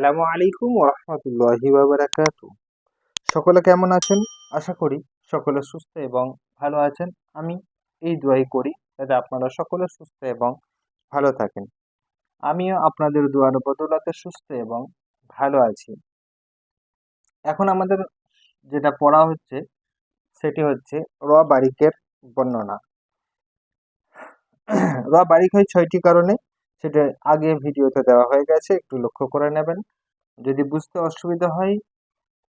আসসালামু আলাইকুম ওয়া রাহমাতুল্লাহি ওয়া বারাকাতু। সকলে কেমন আছেন? আশা করি সকলে সুস্থ এবং ভালো আছেন। আমি এই দোয়াই করি যাতে আপনারা সকলে সুস্থ এবং ভালো থাকেন। আমিও আপনাদের দোয়ার বদৌলতে সুস্থ এবং ভালো আছি। এখন আমাদের যেটা পড়া হচ্ছে সেটি হচ্ছে র বারিকের বর্ণনা। র বারিক হয় ৬টি কারণে, সেটা আগে ভিডিওতে দেওয়া হয়ে গেছে, একটু লক্ষ্য করে নেবেন। যদি বুঝতে অসুবিধা হয়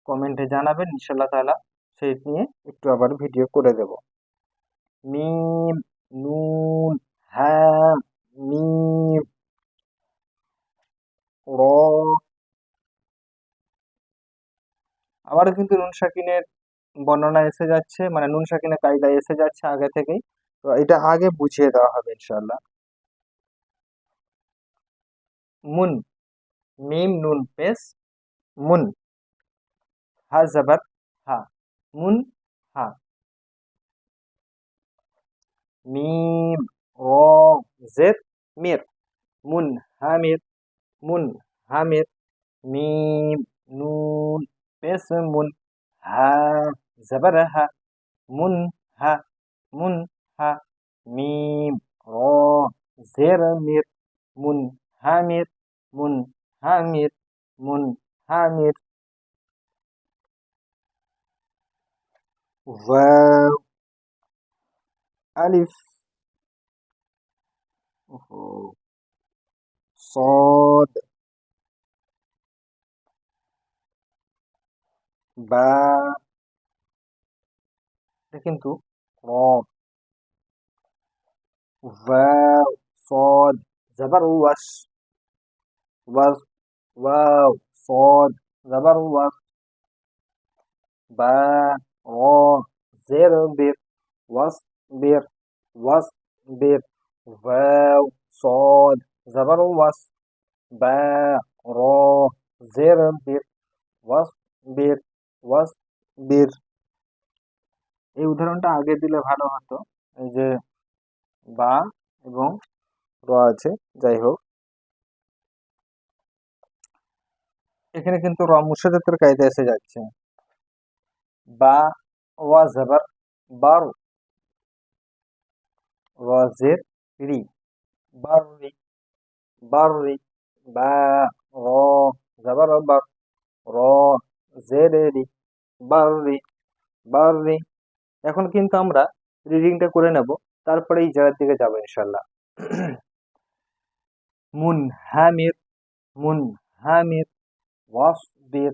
কমেন্টে জানাবেন, ইনশাল্লাহ তাআলা সেই নিয়ে একটু আবার ভিডিও করে দেব। মিম, নুন, হ্যাঁ, মিম, র। আবারও কিন্তু নুন সাকিনের বর্ণনা এসে যাচ্ছে, মানে নুন সাকিনের কায়দা এসে যাচ্ছে আগে থেকেই। তো এটা আগে বুঝিয়ে দেওয়া হবে ইনশাল্লাহ। মুন, মিম নুন পেশ, মুন, হা জবর হা, মুন হা। মিম, র, জের, মির, মুন হামির, মুন হামির। মিম, নুন পেশ মুন, হা জবর হা, মুন হা, মুন হা। মিম, র, জের মির, মুন হামির, মুন হামির, মুন হামির। ওয়াও, আলিফ, صاد، বা, এটা কিন্তু র, ওয়াও, صاد জবর ওয়াস, ওয়াস, ওয়াও, صاد জবর ওয়াস, বা, র, জের বির, ওয়াস বির, ওয়াস বির। ওয়াও, صاد জবর ওয়াস, বা, র, জের বির, ওয়াস বির, ওয়াস বির। এই উদাহরণটা আগে দিলে ভালো হতো। এই যে বা এবং র আছে, যাই হোক এখানে কিন্তু র মুর্শিদাতের কায়দা এসে যাচ্ছে। বা, ওয়া জবর বার, র জের রি, বাররি, বাররি। বা, র জবর বার, র জের রি, বাররি, বাররি। এখন কিন্তু আমরা রিডিংটা করে নেব, তারপরে এই জায়গার দিকে যাবো ইনশাল্লাহ। মুন হামির, মুন হামির, ওয়াসবির,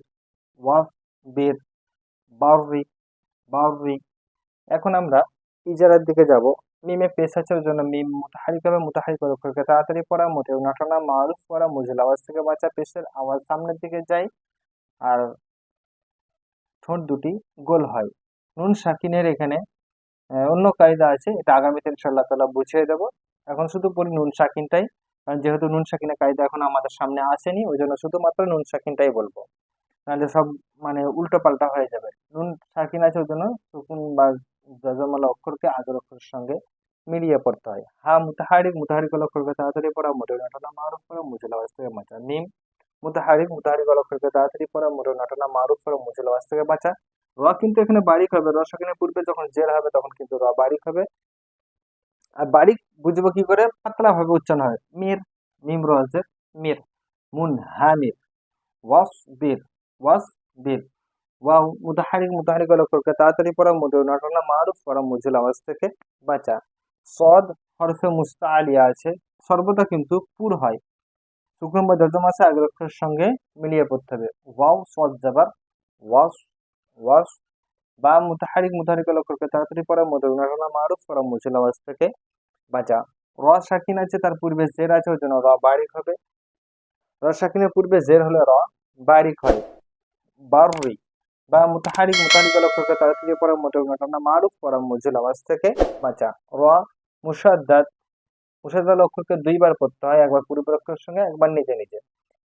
ওয়াসবির, বাররি, বাররি। এখন আমরা ইজারার দিকে যাব। মিমে পেশ আছে ওর জন্য মিম মুতাহারিক হবে, মুতাহারিক অক্ষরকে তাড়াতাড়ি পড়া, মোটেও নটনা, মারুফ পড়া, মুজিল আওয়াজ থেকে বাঁচা, পেশের আওয়াজ সামনের দিকে যায় আর ঠোঁট দুটি গোল হয়। নুন সাকিনের এখানে অন্য কায়দা আছে, এটা আগামীতে ইনশাআল্লাহ তাআলা বুঝিয়ে দেব। এখন শুধু পড়ি নুন সাকিনটাই, কারণ যেহেতু নুন সাকিনের কায়দা এখন আমাদের সামনে আসেনি, ওই জন্য শুধুমাত্র নুন সাকিনটাই বলবো, নাহলে সব মানে উল্টো পাল্টা হয়ে যাবে। নুন সাকিন আছে ওই জন্য সুকুন বা যজমালা অক্ষরকে আগের অক্ষরের সঙ্গে মিলিয়ে পড়তে হয়। হা মুতাহারিক, মুতাহারিক অক্ষরকে তাড়াতাড়ি পড়া, মোটে নটনা মারুফ পড়া, মুজিল আওয়াজ থেকে বাঁচা। মিম মুতাহারিক, মুতাহারিক অক্ষরকে তাড়াতাড়ি পড়া, মোটে নটনা মারুফ পড়া, মুজিল আওয়াজ থেকে বাঁচা। র কিন্তু এখানে বারিক হবে, র সাকিনের পূর্বে যখন জের হবে তখন কিন্তু র বারিক হবে। আর বারিক বুঝবো কি করে? পাতলা ভাবে উচ্চারণ হয়, মির, মিম র জের মির, মুন হামির, ওয়াস বির, ওয়াস বির। ওয়াও মুতাহারিক, মুতাহারিক অক্ষরকে তাড়াতাড়ি পড়া, মধু নটনা মারুফ পড়া, মুজিল আওয়াজ থেকে বাঁচা। সদ হরফে মুস্তাআলিয়া আছে, সর্বদা কিন্তু পুর হয়, শুকনো বা যজম আছে আগের অক্ষরের সঙ্গে মিলিয়ে পড়তে হবে। ওয়াও সদ জাবার ওয়াস, ওয়াস। বা মুতাহারিক, মুতাহারিক অক্ষরকে তাড়াতাড়ি পড়া, মধু নটনা মারুফ পড়া, মুজিল আওয়াজ থেকে বাঁচা। র সাকিন আছে, তার পূর্বে জের আছে, ওই জন্য র বারিক হবে। র সাকিনের পূর্বে জের হলে র বারিক হয়, বাররি। বা মুতাহারিক, মুতাহারিক অক্ষরকে তাড়াতাড়ি পড়া, মোটে ঘটনা মারুফ পড়া, মুজিল আওয়াজ থেকে বাঁচা। র মুসাদ্দাদ, মুসাদ্দাল অক্ষরকে দুইবার পড়তে হয়, একবার পূর্বের অক্ষরের সঙ্গে, একবার নিজে নিজে।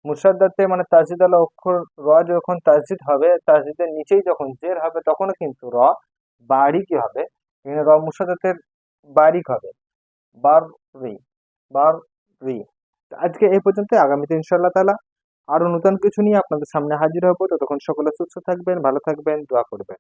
মুসাদ্দাতে মানে তাসদিদ আলা অক্ষর, র যখন তাসদিদ হবে, তাসদিদের নিচেই যখন জের হবে তখনও কিন্তু র বারিকই হবে। এখানে র মুসাদ্দাতের বারিক হবে, বার রি, বার রি। আজকে এই পর্যন্ত, আগামীতে ইনশাআল্লাহ তাআলা আরো নতুন কিছু নিয়ে আপনাদের সামনে হাজির হবো। ততক্ষণ সকলে সুস্থ থাকবেন, ভালো থাকবেন, দোয়া করবেন।